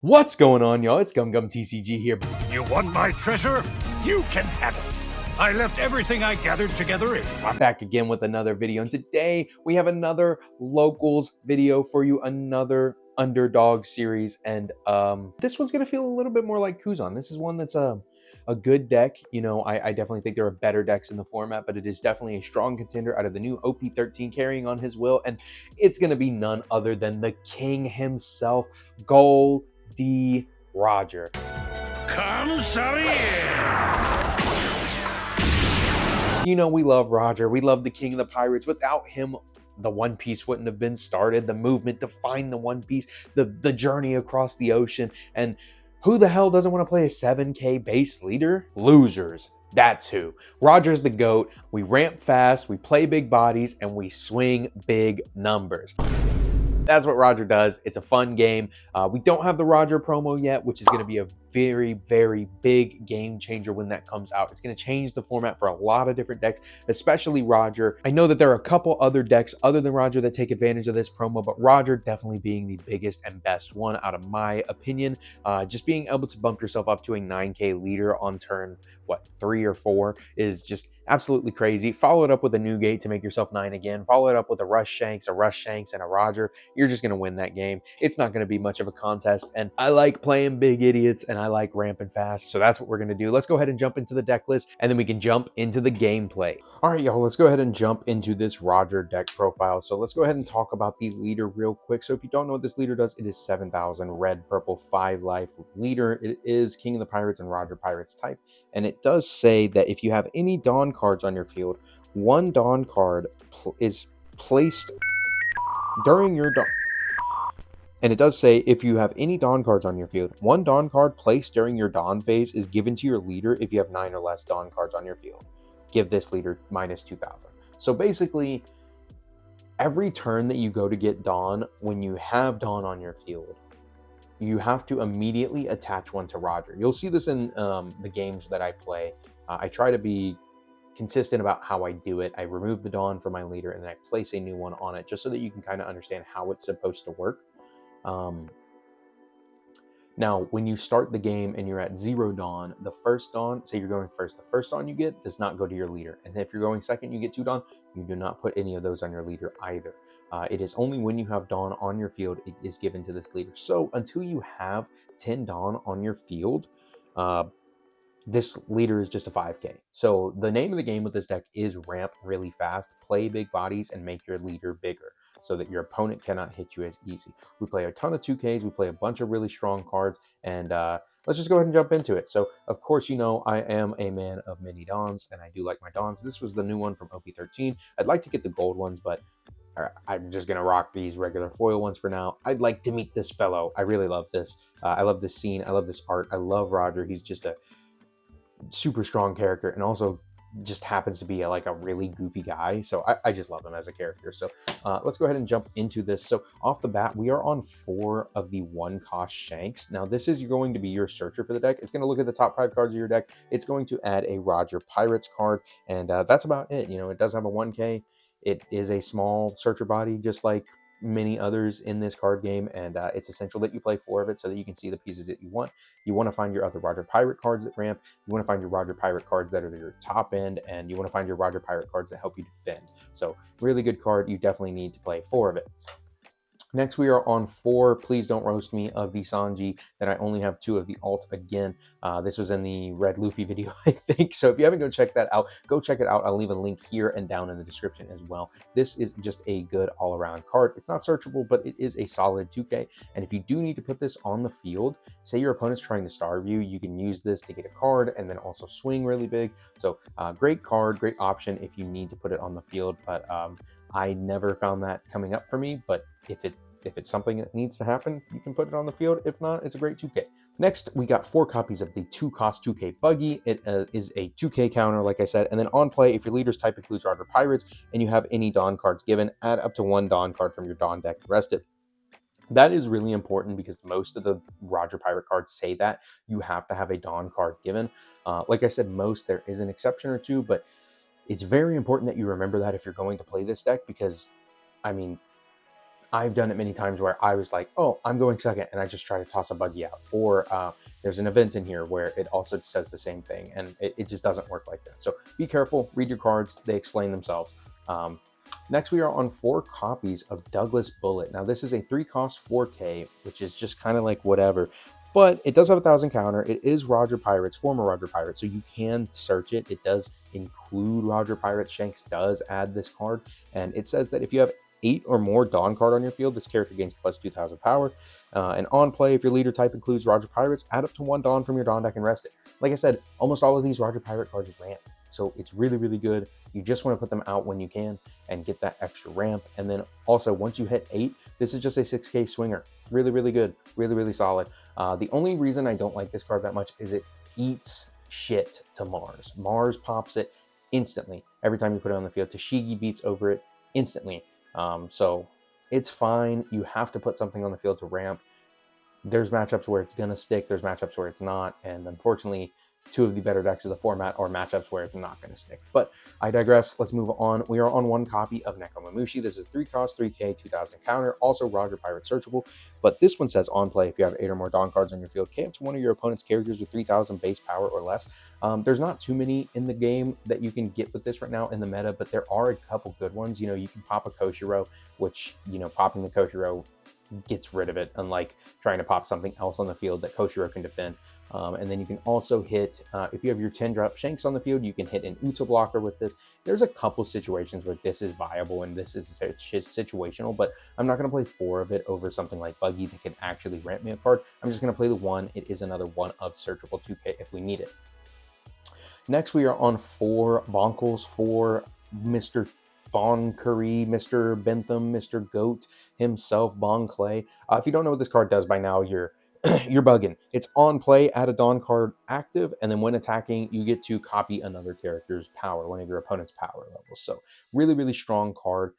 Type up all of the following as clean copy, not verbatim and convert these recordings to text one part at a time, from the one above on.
What's going on, y'all? It's Gum TCG here. You want my treasure? You can have it. I left everything I gathered together in one. Back again with another video, and today we have another locals video for you, another Underdog Series, and this one's gonna feel a little bit more like Kuzan. This is one that's a good deck. You know, I definitely think there are better decks in the format, but it is definitely a strong contender out of the new OP-13 carrying on his will, and it's gonna be none other than the king himself, Gold D. Roger. Come, sorry. You know, we love Roger. We love the King of the Pirates. Without him, the One Piece wouldn't have been started. The movement to find the One Piece, the journey across the ocean. And who the hell doesn't want to play a 7K base leader? Losers. That's who. Roger's the GOAT. We ramp fast, we play big bodies, and we swing big numbers. That's what Roger does. It's a fun game. We don't have the Roger promo yet, which is going to be a very, very big game changer when that comes out. It's going to change the format for a lot of different decks, especially Roger. I know that there are a couple other decks other than Roger that take advantage of this promo, but Roger definitely being the biggest and best one out of my opinion. Just being able to bump yourself up to a 9K leader on turn, 3 or 4 is just absolutely crazy. Follow it up with a new gate to make yourself 9 again. Follow it up with a Rush Shanks, and a Roger. You're just going to win that game. It's not going to be much of a contest, and I like playing big idiots, and I like ramping fast, so that's what we're going to do. Let's go ahead and jump into the deck list, and then we can jump into the gameplay. All right, y'all, let's go ahead and jump into this Roger deck profile. So let's go ahead and talk about the leader real quick. So if you don't know what this leader does, it is 7,000 red, purple, 5 life leader. It is King of the Pirates and Roger Pirates type, and it does say that if you have any Dawn cards on your field, one Dawn card is placed during your Dawn. And it does say if you have any Dawn cards on your field, one Dawn card placed during your Dawn phase is given to your leader if you have 9 or less Dawn cards on your field. Give this leader minus 2,000. So basically, every turn that you go to get Dawn, when you have Dawn on your field, you have to immediately attach one to Roger. You'll see this in the games that I play. I try to be consistent about how I do it. I remove the Dawn from my leader and then I place a new one on it just so that you can kind of understand how it's supposed to work. Now, when you start the game and you're at 0 Dawn, the first Dawn, say you're going first, the first Dawn you get does not go to your leader. And if you're going second, you get 2 Dawn, you do not put any of those on your leader either. It is only when you have Dawn on your field, it is given to this leader. So until you have 10 Dawn on your field, this leader is just a 5K. So the name of the game with this deck is ramp really fast, play big bodies, and make your leader bigger so that your opponent cannot hit you as easy. We play a ton of 2Ks, we play a bunch of really strong cards, and let's just go ahead and jump into it. So, of course, you know, I am a man of many Dawns, and I do like my Dawns. This was the new one from OP-13. I'd like to get the gold ones, but I'm just gonna rock these regular foil ones for now. I'd like to meet this fellow. I really love this. I love this scene. I love this art. I love Roger. He's just a super strong character, and also just happens to be a really goofy guy. So I just love him as a character. So let's go ahead and jump into this. So off the bat, we are on 4 of the 1-cost Shanks. Now this is going to be your searcher for the deck. It's going to look at the top 5 cards of your deck. It's going to add a Roger Pirates card, and that's about it. You know, it does have a 1K. It is a small searcher body, just like many others in this card game, and it's essential that you play 4 of it so that you can see the pieces that you want. You want to find your other Roger Pirate cards that ramp, you want to find your Roger Pirate cards that are your top end, and you want to find your Roger Pirate cards that help you defend. So really good card. You definitely need to play 4 of it. Next, we are on 4, Please Don't Roast Me, of the Sanji. Then I only have 2 of the alts again. This was in the Red Luffy video, I think. So if you haven't go check that out, go check it out. I'll leave a link here and down in the description as well. This is just a good all-around card. It's not searchable, but it is a solid 2K. And if you do need to put this on the field, say your opponent's trying to starve you, you can use this to get a card and then also swing really big. So great card, great option if you need to put it on the field. But I never found that coming up for me, but if it's something that needs to happen, you can put it on the field. If not, it's a great 2K. Next, we got 4 copies of the 2-cost 2K Buggy. It is a 2K counter, like I said. And then on play, if your leader's type includes Roger Pirates and you have any Dawn cards given, add up to 1 Dawn card from your Dawn deck to rest it. That is really important because most of the Roger Pirate cards say that you have to have a Dawn card given. Like I said, there is an exception or 2, but it's very important that you remember that if you're going to play this deck, because, I mean, I've done it many times where I was like, oh, I'm going second, and I just try to toss a buggy out. Or there's an event in here where it also says the same thing, and it just doesn't work like that. So be careful, read your cards, they explain themselves. Next, we are on 4 copies of Douglas Bullet. Now, this is a 3-cost 4K, which is just kind of like whatever, but it does have a 1,000 counter. It is Roger Pirates, former Roger Pirates, so you can search it. It does include Roger Pirates. Shanks does add this card, and it says that if you have 8 or more Dawn card on your field, this character gains plus 2,000 power. And on play, if your leader type includes Roger Pirates, add up to 1 Dawn from your Dawn deck and rest it. Like I said, almost all of these Roger Pirate cards ramp, so it's really, really good. You just want to put them out when you can and get that extra ramp. And then also, once you hit 8, this is just a 6K swinger. Really, really good. Really, really solid. The only reason I don't like this card that much is it eats shit to Mars. Mars pops it instantly every time you put it on the field. Tashigi beats over it instantly. So it's fine. You have to put something on the field to ramp. There's matchups where it's going to stick. There's matchups where it's not. And unfortunately, 2 of the better decks of the format are matchups where it's not going to stick. But I digress. Let's move on. We are on 1 copy of Nekomamushi. This is 3-cost, 3K, 2,000 counter. Also Roger Pirate searchable. But this one says on play, if you have 8 or more Dawn cards on your field, K up to one of your opponent's characters with 3,000 base power or less. There's not too many in the game that you can get with this right now in the meta, but there are a couple good ones. You can pop a Koshiro, which, popping the Koshiro gets rid of it, unlike trying to pop something else on the field that Koshiro can defend. And then you can also hit, if you have your 10-drop Shanks on the field, you can hit an Uta blocker with this. There's a couple situations where this is viable and this is situational, but I'm not going to play 4 of it over something like Buggy that can actually ramp me a card. I'm just going to play the 1. It is another 1 of searchable 2K if we need it. Next, we are on 4 Bonkles for Mr. Bon Curry, Mr. Bentham, Mr. Goat himself, Bon Clay. If you don't know what this card does by now, you're you're bugging. It's on play, add a Dawn card active, and then when attacking, you get to copy another character's power, one of your opponent's power levels. So really, really strong card.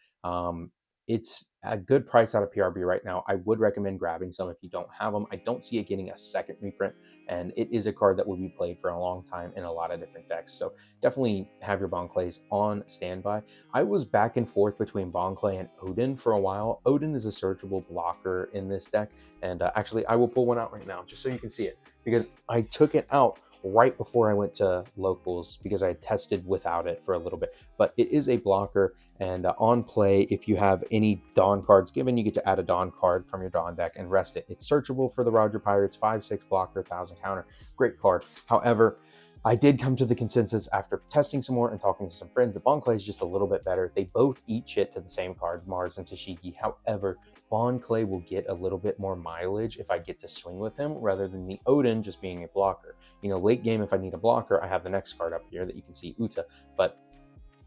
It's a good price out of PRB right now. I would recommend grabbing some if you don't have them. I don't see it getting a second reprint, and it is a card that will be played for a long time in a lot of different decks. So definitely have your Bon Clays on standby. I was back and forth between Bon Clay and Odin for a while. Odin is a searchable blocker in this deck, and actually I will pull one out right now just so you can see it, because I took it out right before I went to locals because I had tested without it for a little bit. But it is a blocker, and on play, if you have any Dawn cards given, you get to add a Dawn card from your Dawn deck and rest it. It's searchable for the Roger Pirates, 5/6 blocker, 1,000 counter. Great card. However, I did come to the consensus after testing some more and talking to some friends that Bon Clay is just a little bit better. They both eat shit to the same card, Mars and Tashigi. However, Bon Clay will get a little bit more mileage if I get to swing with him rather than the Odin just being a blocker. Late game, if I need a blocker, I have the next card up here that you can see, Uta. But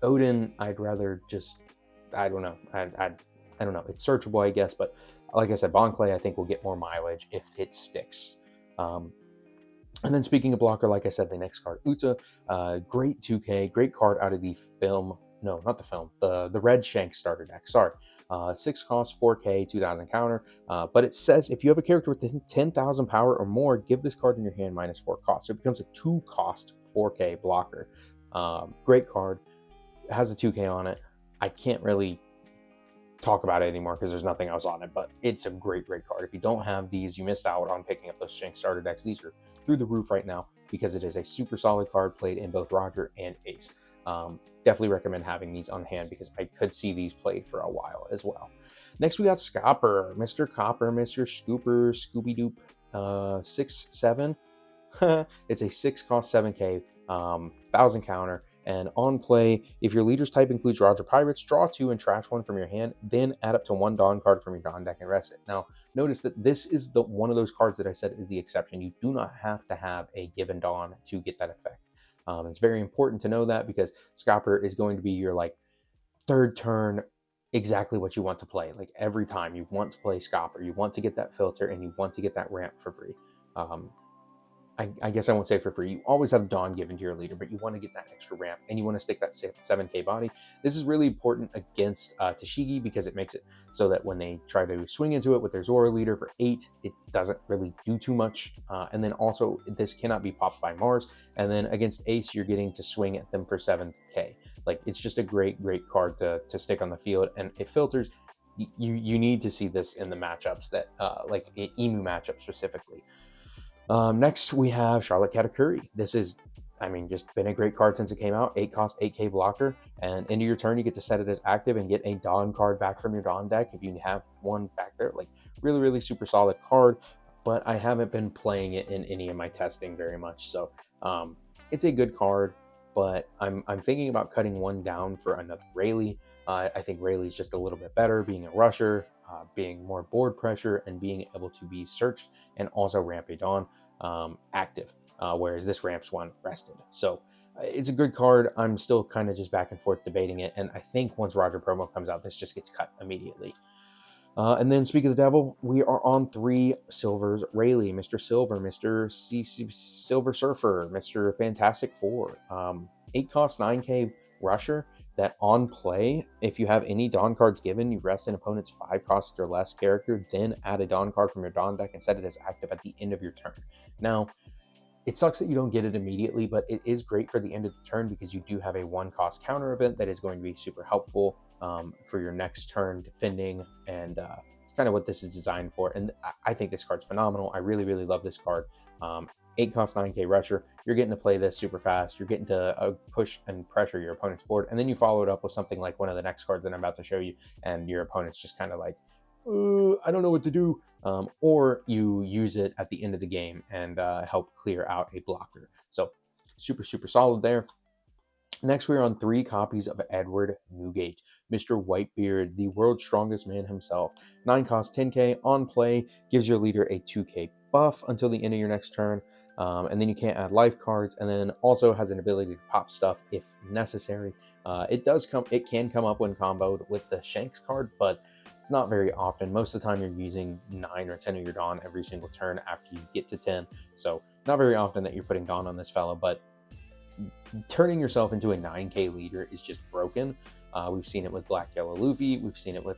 Odin, I'd rather just, I don't know. I don't know. It's searchable, I guess. But like I said, Bon Clay, I think, will get more mileage if it sticks. And then speaking of blocker, like I said, the next card, Uta, great 2K, great card out of the film. No, not the film. The Red Shank starter deck. Sorry. 6 cost, 4K, 2,000 counter. But it says if you have a character with 10,000 power or more, give this card in your hand minus 4 cost. So it becomes a 2 cost 4K blocker. Great card. It has a 2K on it. I can't really talk about it anymore because there's nothing else on it, but it's a great card. If you don't have these, you missed out on picking up those Shank starter decks. These are through the roof right now because it is a super solid card played in both Roger and Ace. Definitely recommend having these on hand because I could see these played for a while as well. Next, we got Scopper, Mr. Copper, Mr. Scooper, Scooby Doop, 6/7. It's a 6 cost 7K, 1,000 counter. And on play, if your leader's type includes Roger Pirates, draw 2 and trash 1 from your hand, then add up to 1 Dawn card from your Dawn deck and rest it. Now, notice that this is one of those cards that I said is the exception. You do not have to have a given Dawn to get that effect. It's very important to know that because Scopper is going to be your third turn, exactly what you want to play. Every time you want to play Scopper, you want to get that filter and you want to get that ramp for free. I guess I won't say for free. You always have Dawn given to your leader, but you want to get that extra ramp and you want to stick that 7K body. This is really important against Tashigi because it makes it so that when they try to swing into it with their Zora leader for 8, it doesn't really do too much. And then also, this cannot be popped by Mars. And then against Ace, you're getting to swing at them for 7K. It's just a great card to stick on the field, and it filters. you need to see this in the matchups that like emu matchup specifically. Next, we have Charlotte Katakuri. This is, I mean, just been a great card since it came out. 8 cost, 8k blocker, and into your turn, you get to set it as active and get a Dawn card back from your Dawn deck if you have one back there. Like, really, really super solid card, but I haven't been playing it in any of my testing very much. So, it's a good card, but I'm thinking about cutting one down for another Rayleigh. I think Rayleigh's just a little bit better, being a rusher, being more board pressure, and being able to be searched and also ramp a Dawn active, whereas this ramps one rested. So it's a good card. I'm still kind of just back and forth debating it, and I think once Roger promo comes out, this just gets cut immediately. And then, speak of the devil, we are on 3 silvers. Rayleigh, Mr. Silver, Mr. Silver Surfer, Mr. Fantastic Four. 8 cost 9k rusher that on play, if you have any Dawn cards given, you rest an opponent's 5 cost or less character, then add a Dawn card from your Dawn deck and set it as active at the end of your turn. Now, it sucks that you don't get it immediately, but it is great for the end of the turn because you do have a 1 cost counter event that is going to be super helpful for your next turn defending, and it's kind of what this is designed for. And I think this card's phenomenal. I really, really love this card. 8 cost 9k rusher. You're getting to play this super fast. You're getting to push and pressure your opponent's board, and then you follow it up with something like one of the next cards that I'm about to show you, and your opponent's just kind of like, I don't know what to do. Or you use it at the end of the game and help clear out a blocker. So super, super solid there. Next, we're on 3 copies of Edward Newgate, Mr. Whitebeard, the world's strongest man himself. 9 cost 10k on play, gives your leader a 2k buff until the end of your next turn. And then you can't add life cards, and then also has an ability to pop stuff if necessary. It can come up when comboed with the Shanks card, but it's not very often. Most of the time, you're using 9 or 10 of your Dawn every single turn after you get to 10. So not very often that you're putting Dawn on this fellow, but turning yourself into a 9k leader is just broken. We've seen it with Black Yellow Luffy. We've seen it with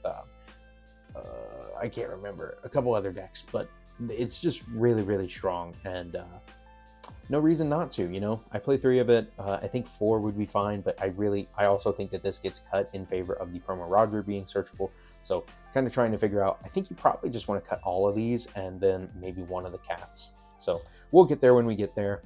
I can't remember a couple other decks, but it's just really, really strong, and no reason not to. You know, I play 3 of it. I think 4 would be fine, but I also think that this gets cut in favor of the promo Roger being searchable. So kind of trying to figure out. I think you probably just want to cut all of these and then maybe one of the cats. So we'll get there when we get there.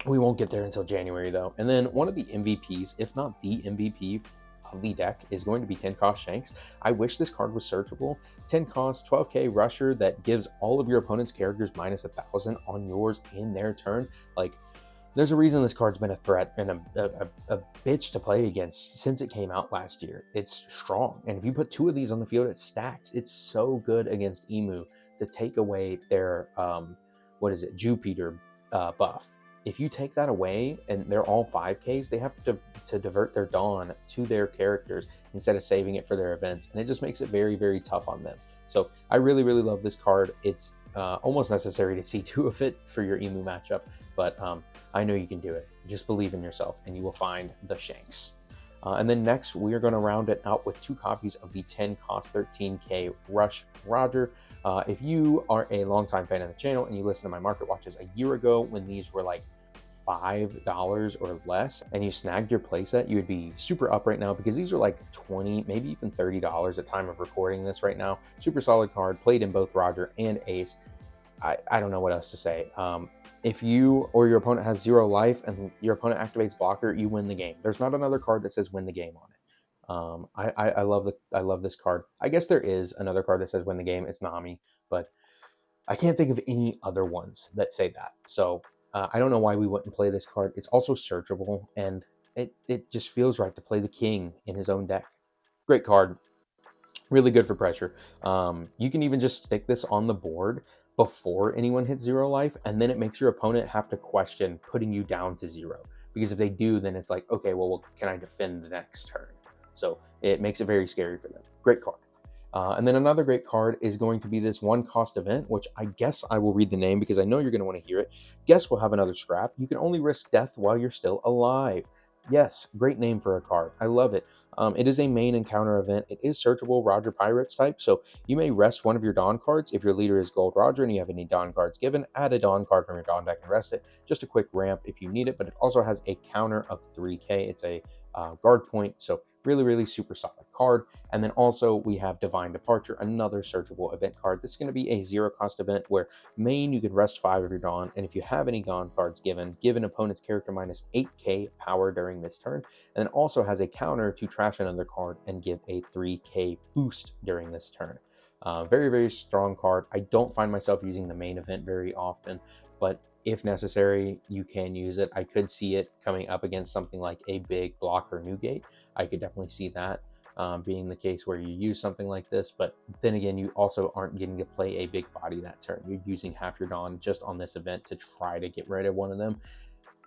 We won't get there until January, though. And then one of the MVPs, if not the MVP of the deck, is going to be 10 cost Shanks. I wish this card was searchable. 10 cost, 12k rusher that gives all of your opponent's characters minus 1,000 on yours in their turn. Like, there's a reason this card's been a threat and a bitch to play against since it came out last year. It's strong. And if you put 2 of these on the field, it stacks. It's so good against Emu to take away their, Jupiter buff. If you take that away and they're all 5Ks, they have to divert their Dawn to their characters instead of saving it for their events. And it just makes it very, very tough on them. So I really, really love this card. It's almost necessary to see 2 of it for your Emu matchup, but I know you can do it. Just believe in yourself and you will find the Shanks. And then next, we are going to round it out with 2 copies of the 10 cost 13k Rush Roger. If you are a longtime fan of the channel and you listen to my market watches a year ago when these were like $5 or less and you snagged your playset, you would be super up right now because these are like $20, maybe even $30 at time of recording this right now. Super solid card, played in both Roger and Ace. I don't know what else to say. If you or your opponent has 0 life and your opponent activates blocker, you win the game. There's not another card that says win the game on it. I love this card. I guess there is another card that says win the game. It's Nami, but I can't think of any other ones that say that. So I don't know why we wouldn't play this card. It's also searchable, and it just feels right to play the king in his own deck. Great card. Really good for pressure. You can even just stick this on the board before anyone hits 0 life, and then it makes your opponent have to question putting you down to 0. Because if they do, then it's like, okay, well, can I defend the next turn? So it makes it very scary for them. Great card. And then another great card is going to be this 1 cost event, which I guess I will read the name because I know you're going to want to hear it. Guess we'll have another scrap. You can only risk death while you're still alive. Yes, great name for a card. I love it. It is a main encounter event. It is searchable Roger Pirates type, so you may rest one of your Dawn cards. If your leader is Gold Roger and you have any Dawn cards given, add a Dawn card from your Dawn deck and rest it. Just a quick ramp if you need it, but it also has a counter of 3k. It's a guard point, so Really, really super solid card. And then also we have Divine Departure, another searchable event card. This is going to be a 0-cost event where main, you can rest 5 of your Dawn, and if you have any Dawn cards given, give an opponent's character minus 8k power during this turn, and then also has a counter to trash another card and give a 3k boost during this turn. Very, very strong card. I don't find myself using the main event very often, but if necessary, you can use it. I could see it coming up against something like a big blocker Newgate. I could definitely see that being the case where you use something like this. But then again, you also aren't getting to play a big body that turn. You're using half your Dawn just on this event to try to get rid of one of them.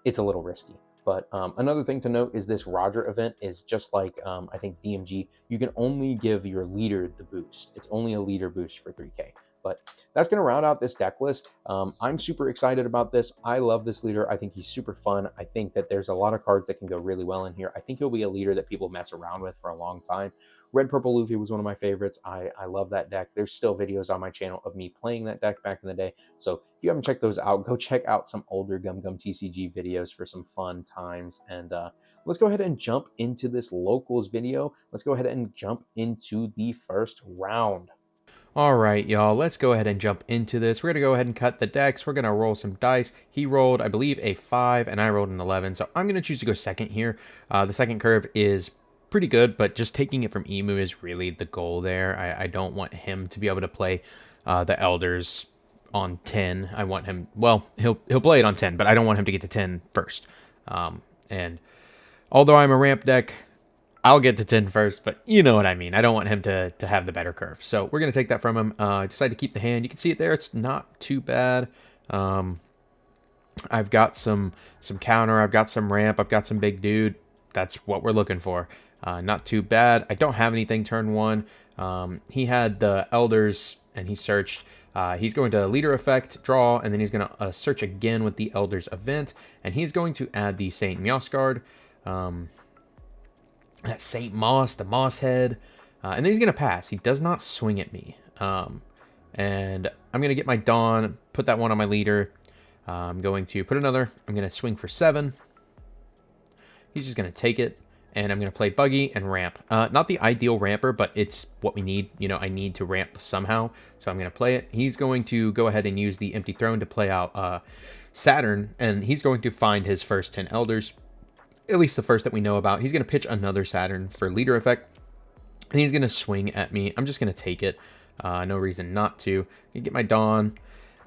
It's a little risky. But another thing to note is this Roger event is just like, I think, DMG. You can only give your leader the boost. It's only a leader boost for 3k. But that's going to round out this deck list. I'm super excited about this. I love this leader. I think he's super fun. I think that there's a lot of cards that can go really well in here. I think he'll be a leader that people mess around with for a long time. Red Purple Luffy was one of my favorites. I love that deck. There's still videos on my channel of me playing that deck back in the day. So if you haven't checked those out, go check out some older Gum Gum TCG videos for some fun times. And let's go ahead and jump into this locals video. Let's go ahead and jump into the first round. All right, y'all, let's go ahead and jump into this. We're going to go ahead and cut the decks. We're going to roll some dice. He rolled, I believe, a 5, and I rolled an 11. So I'm going to choose to go second here. The second curve is pretty good, but just taking it from Emu is really the goal there. I don't want him to be able to play the Elders on 10. I want him, well, he'll play it on 10, but I don't want him to get to 10 first. And although I'm a ramp deck, I'll get to 10 first, but you know what I mean. I don't want him to have the better curve. So we're going to take that from him. I decided to keep the hand. You can see it there. It's not too bad. I've got some counter. I've got some ramp. I've got some big dude. That's what we're looking for. Not too bad. I don't have anything turn 1. He had the Elders, and he searched. He's going to leader effect, draw, and then he's going to search again with the Elders event, and he's going to add the Saint Mioscard. That Saint Moss, the Moss head, and then he's going to pass. He does not swing at me. And I'm going to get my Dawn, put that one on my leader. I'm going to put another. I'm going to swing for 7. He's just going to take it, and I'm going to play Buggy and ramp. Not the ideal ramper, but it's what we need. You know, I need to ramp somehow, so I'm going to play it. He's going to go ahead and use the Empty Throne to play out Saturn, and he's going to find his first 10 Elders. At least the first that we know about. He's going to pitch another Saturn for leader effect, and he's going to swing at me. I'm just going to take it. No reason not to. I get my Dawn,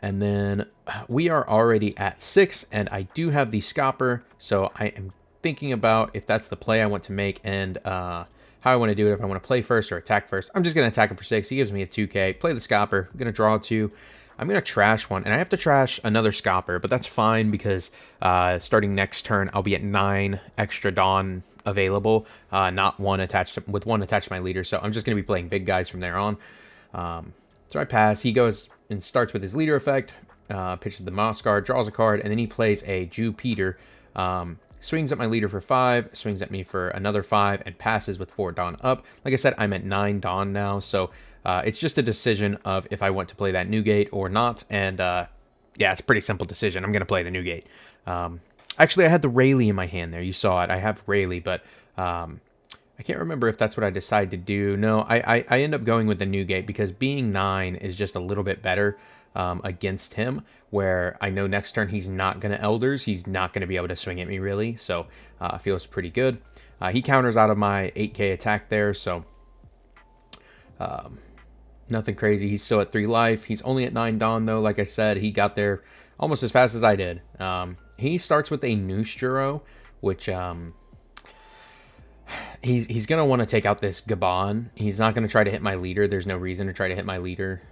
and then we are already at 6, and I do have the Scopper, so I am thinking about if that's the play I want to make and how I want to do it, if I want to play first or attack first. I'm just going to attack him for 6. He gives me a 2k. Play the Scopper. I'm going to draw 2. I'm going to trash one, and I have to trash another Scopper, but that's fine because starting next turn, I'll be at 9 extra Dawn available, not one attached with one attached to my leader, so I'm just going to be playing big guys from there on. So I pass. He goes and starts with his leader effect, pitches the Moss card, draws a card, and then he plays a Jew Peter, swings at my leader for 5, swings at me for another 5, and passes with 4 Dawn up. Like I said, I'm at 9 Dawn now, so it's just a decision of if I want to play that Newgate or not, and yeah, it's a pretty simple decision. I'm going to play the Newgate. Actually, I had the Rayleigh in my hand there. You saw it. I have Rayleigh, but I can't remember if that's what I decided to do. No, I end up going with the Newgate because being 9 is just a little bit better against him, where I know next turn he's not going to Elders. He's not going to be able to swing at me, really, so I feel it's pretty good. He counters out of my 8k attack there, so nothing crazy. He's still at 3 life. He's only at 9 Dawn, though. Like I said, he got there almost as fast as I did. He starts with a Nooshjuro, which he's going to want to take out this Gabon. He's not going to try to hit my leader. There's no reason to try to hit my leader.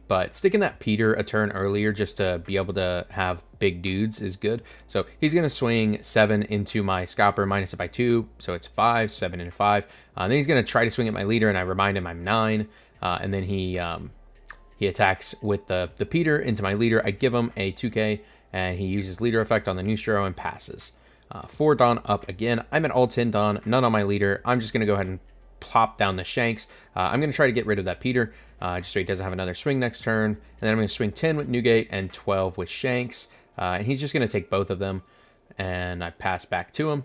But sticking that Peter a turn earlier just to be able to have big dudes is good. So he's going to swing 7 into my Scopper, minus it by 2. So it's 5, 7, and 5. Then he's going to try to swing at my leader, and I remind him I'm 9. And then he attacks with the Peter into my leader. I give him a 2k, and he uses leader effect on the Nooshjuro and passes. 4 Dawn up again. I'm at all 10 Dawn, none on my leader. I'm just going to go ahead and plop down the Shanks. I'm going to try to get rid of that Peter, just so he doesn't have another swing next turn. And then I'm going to swing 10 with Newgate and 12 with Shanks. And he's just going to take both of them, and I pass back to him.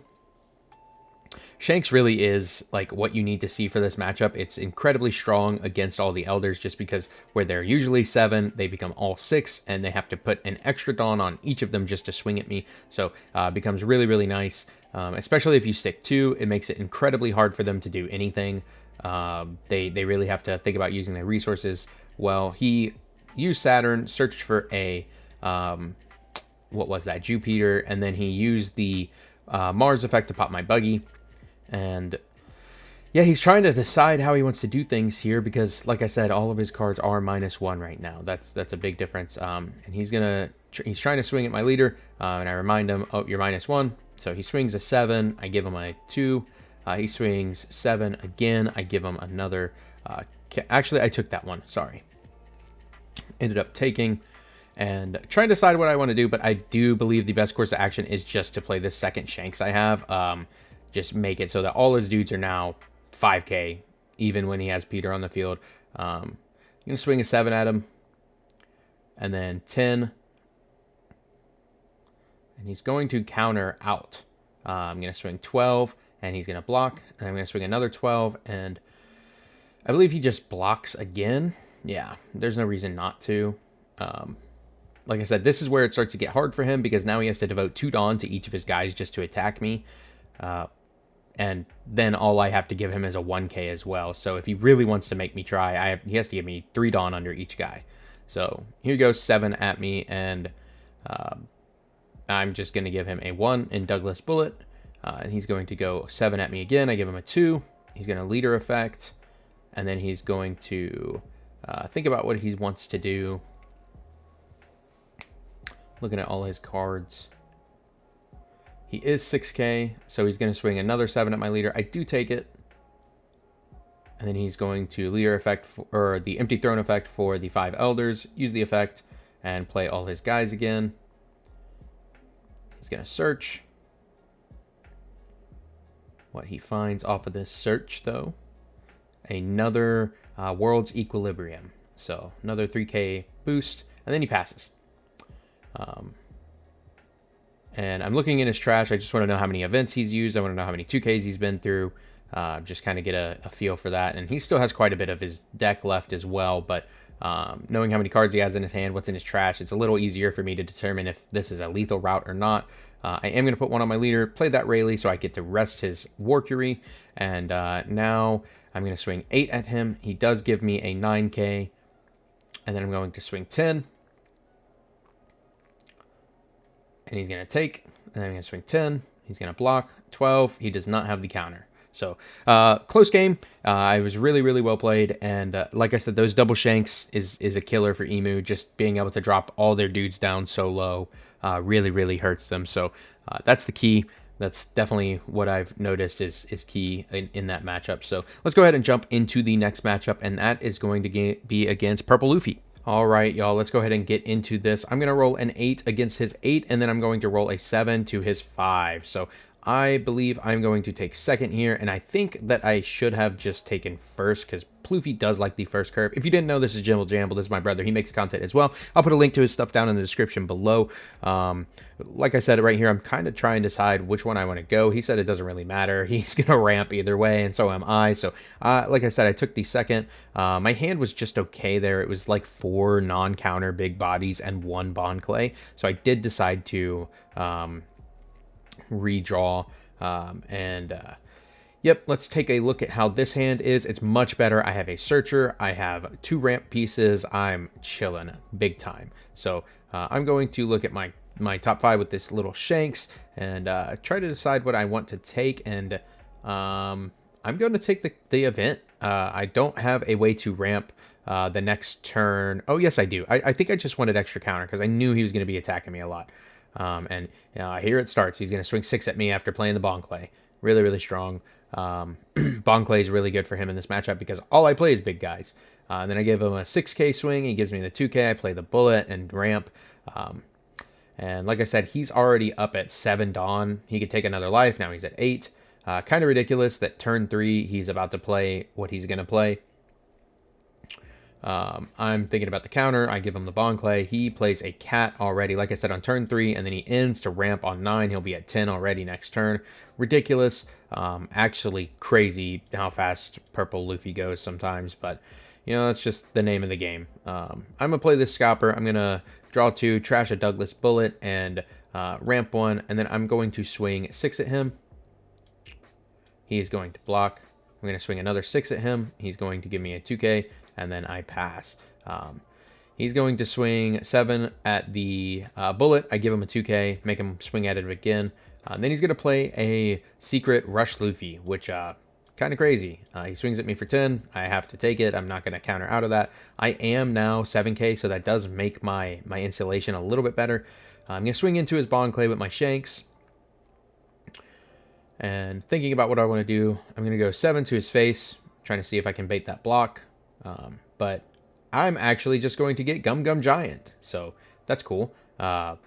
Shanks really is like what you need to see for this matchup. It's incredibly strong against all the elders just because where they're usually 7, they become all 6, and they have to put an extra Dawn on each of them just to swing at me. So it becomes really, really nice, especially if you stick 2. It makes it incredibly hard for them to do anything. They really have to think about using their resources. Well, he used Saturn, searched for a, what was that, Jupiter, and then he used the Mars effect to pop my buggy. And yeah, he's trying to decide how he wants to do things here because, like I said, all of his cards are -1 right now. That's a big difference. And he's trying to swing at my leader, and I remind him, oh, you're -1. So he swings a 7. I give him a 2. He swings 7 again. I give him another. Actually, I took that one. Sorry. Ended up taking and trying to decide what I want to do, but I do believe the best course of action is just to play the second Shanks I have. Just make it so that all his dudes are now 5k, even when he has Peter on the field. I'm going to swing a 7 at him, and then 10. And he's going to counter out. I'm going to swing 12, and he's going to block. And I'm going to swing another 12, and I believe he just blocks again. Yeah, there's no reason not to. Like I said, this is where it starts to get hard for him because now he has to devote 2 Dawn to each of his guys just to attack me. And then all I have to give him is a 1k as well. So if he really wants to make me try, he has to give me 3 Dawn under each guy. So here goes 7 at me, and I'm just going to give him a 1 in Douglas Bullet. And he's going to go 7 at me again. I give him a 2. He's going to leader effect. And then he's going to think about what he wants to do. Looking at all his cards. He is 6k, so he's going to swing another 7 at my leader. I do take it. And then he's going to leader effect, or the empty throne effect for the 5 elders. Use the effect and play all his guys again. He's going to search. What he finds off of this search, though, another World's Equilibrium. So another 3k boost, and then he passes. And I'm looking in his trash. I just want to know how many events he's used. I want to know how many 2Ks he's been through. Just kind of get a feel for that. And he still has quite a bit of his deck left as well. But knowing how many cards he has in his hand, what's in his trash, it's a little easier for me to determine if this is a lethal route or not. I am going to put 1 on my leader, play that Rayleigh so I get to rest his Warcury. And now I'm going to swing 8 at him. He does give me a 9k. And then I'm going to swing 10. And he's going to take, and then I'm going to swing 10. He's going to block 12. He does not have the counter. So, close game. I was really, really well played. And like I said, those double shanks is a killer for Emu. Just being able to drop all their dudes down so low really, really hurts them. So, that's the key. That's definitely what I've noticed is key in that matchup. So, let's go ahead and jump into the next matchup. And that is going to be against Purple Luffy. All right, y'all, let's go ahead and get into this. I'm going to roll an 8 against his 8, and then I'm going to roll a 7 to his 5. So I believe I'm going to take second here, and I think that I should have just taken first because Pluffy does like the first curve. If you didn't know, this is Jimble Jamble. This is my brother. He makes content as well. I'll put a link to his stuff down in the description below. Like I said right here, I'm kind of trying to decide which one I want to go. He said it doesn't really matter. He's going to ramp either way, and so am I. So, like I said, I took the second. My hand was just okay there. It was like 4 non-counter big bodies and 1 Bond Clay. So I did decide to redraw. Yep, let's take a look at how this hand is. It's much better. I have a searcher. I have 2 ramp pieces. I'm chilling big time. So I'm going to look at my top 5 with this little shanks and try to decide what I want to take. And I'm going to take the event. I don't have a way to ramp the next turn. Oh, yes, I do. I think I just wanted extra counter because I knew he was going to be attacking me a lot. And here it starts. He's going to swing 6 at me after playing the Bond Clay. Really, really strong. Bond Clay is really good for him in this matchup because all I play is big guys. And then I give him a 6k swing. He gives me the 2k. I play the bullet and ramp. And like I said, he's already up at 7 Dawn. He could take another life. Now he's at 8. Kind of ridiculous that turn 3 he's about to play what he's going to play. I'm thinking about the counter. I give him the Bon Clay. He plays a cat already, like I said, on turn 3, and then he ends to ramp on 9. He'll be at 10 already next turn. Ridiculous. Actually crazy how fast purple Luffy goes sometimes, but that's just the name of the game. I'm going to play this Scopper. I'm going to draw 2, trash a Decklist bullet, and ramp 1, and then I'm going to swing 6 at him. He's going to block. I'm going to swing another 6 at him. He's going to give me a 2K, and then I pass. He's going to swing 7 at the bullet. I give him a 2K, make him swing at it again. Then he's going to play a secret Rush Luffy, which kind of crazy. He swings at me for 10. I have to take it. I'm not going to counter out of that. I am now 7K, so that does make my installation a little bit better. I'm going to swing into his Bon Clay with my Shanks. And thinking about what I want to do, I'm going to go 7 to his face, trying to see if I can bait that block. But I'm actually just going to get Gum Gum Giant, so that's cool. I'm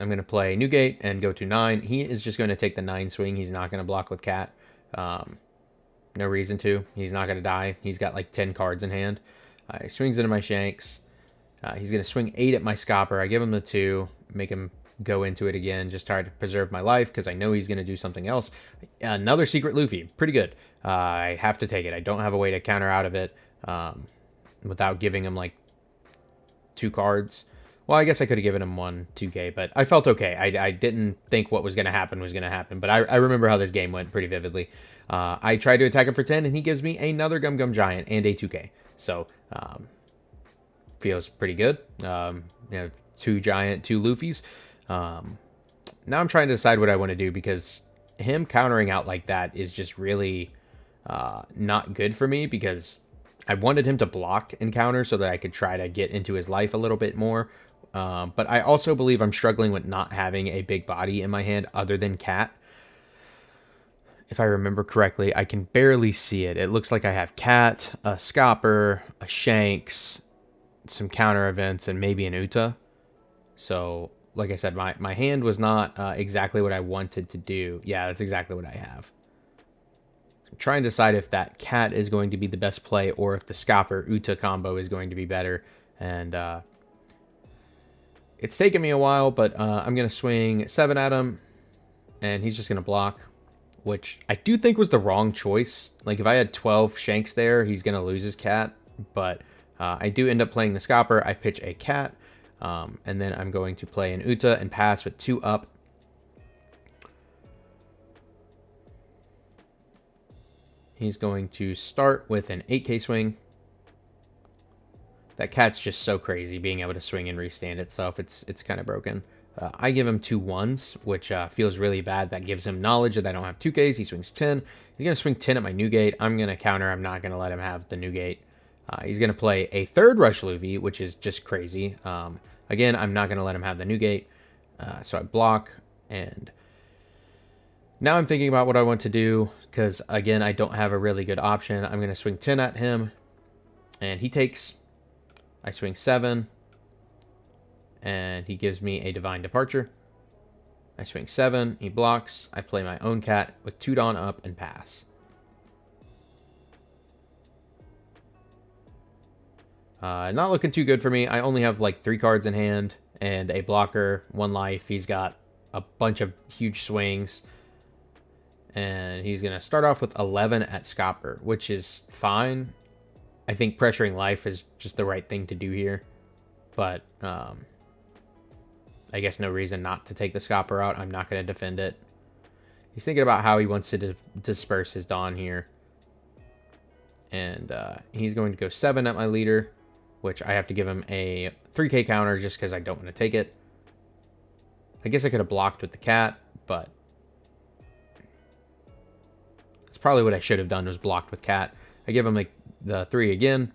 going to play Newgate and go to 9. He is just going to take the 9 swing. He's not going to block with Cat. No reason to. He's not going to die. He's got like 10 cards in hand. He swings into my Shanks. He's going to swing 8 at my Scopper. I give him the 2, make him go into it again, just try to preserve my life because I know he's going to do something else. Another secret Luffy. Pretty good. I have to take it. I don't have a way to counter out of it without giving him like 2 cards. Well, I guess I could have given him 1 2K, but I felt okay. I didn't think what was going to happen, but I remember how this game went pretty vividly. I tried to attack him for 10, and he gives me another Gum Gum Giant and a 2K. So, feels pretty good. 2 Giant, 2 Luffys. Now I'm trying to decide what I want to do because him countering out like that is just really not good for me because I wanted him to block and counter so that I could try to get into his life a little bit more. But I also believe I'm struggling with not having a big body in my hand other than Cat. If I remember correctly, I can barely see it. It looks like I have Cat, a Scopper, a Shanks, some counter events, and maybe an Uta. So, like I said, my hand was not exactly what I wanted to do. Yeah, that's exactly what I have. I'm trying to decide if that Cat is going to be the best play or if the Scopper Uta combo is going to be better. And it's taken me a while, but I'm going to swing 7 at him, and he's just going to block, which I do think was the wrong choice. Like, if I had 12 Shanks there, he's going to lose his Cat, but I do end up playing the Scopper. I pitch a Cat, and then I'm going to play an Uta and pass with 2 up. He's going to start with an 8K swing. That Cat's just so crazy, being able to swing and restand itself. It's kind of broken. I give him 2 1s, which feels really bad. That gives him knowledge that I don't have 2Ks. He swings 10. He's going to swing 10 at my Newgate. I'm going to counter. I'm not going to let him have the Newgate. He's going to play a 3rd Rush Luffy, which is just crazy. Again, I'm not going to let him have the Newgate. So I block, and now I'm thinking about what I want to do, because, again, I don't have a really good option. I'm going to swing 10 at him, and he takes. I swing 7, and he gives me a Divine Departure. I swing 7, he blocks. I play my own Cat with 2 Dawn up and pass. Not looking too good for me. I only have like 3 cards in hand and a blocker, 1 life. He's got a bunch of huge swings. And he's going to start off with 11 at Scopper, which is fine. I think pressuring life is just the right thing to do here. But I guess no reason not to take the Scopper out. I'm not going to defend it. He's thinking about how he wants to disperse his Dawn here. And he's going to go 7 at my leader, which I have to give him a 3K counter just because I don't want to take it. I guess I could have blocked with the Cat, but that's probably what I should have done, was blocked with Cat. I give him like the 3 again.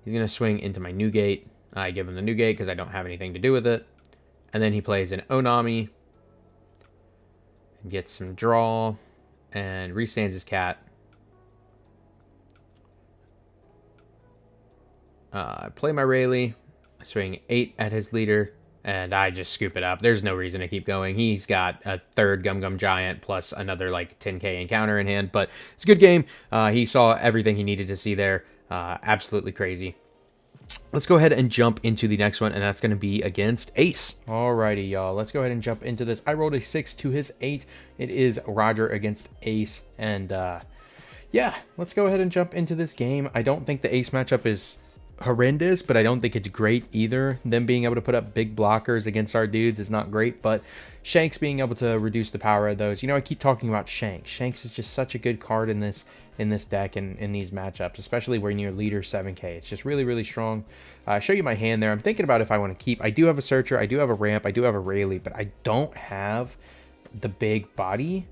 He's going to swing into my Newgate. I give him the Newgate because I don't have anything to do with it. And then he plays an Onami and gets some draw and restands his Cat. I play my Rayleigh. I swing 8 at his leader, and I just scoop it up. There's no reason to keep going. He's got a 3rd Gum Gum Giant plus another like 10K encounter in hand, but it's a good game. He saw everything he needed to see there. Absolutely crazy. let's go ahead and jump into the next one, and that's going to be against Ace. Alrighty, y'all. Let's go ahead and jump into this. I rolled a 6 to his 8. It is Roger against Ace, and yeah, let's go ahead and jump into this game. I don't think the Ace matchup is horrendous, but I don't think it's great either. Them being able to put up big blockers against our dudes is not great, but Shanks being able to reduce the power of those. You know, I keep talking about Shanks. Shanks is just such a good card in this deck and in these matchups, especially when you're leader 7k. It's just really, really strong. I'll show you my hand there. I'm thinking about if I want to keep. I do have a Searcher, I do have a Ramp, I do have a Rayleigh, but I don't have the big body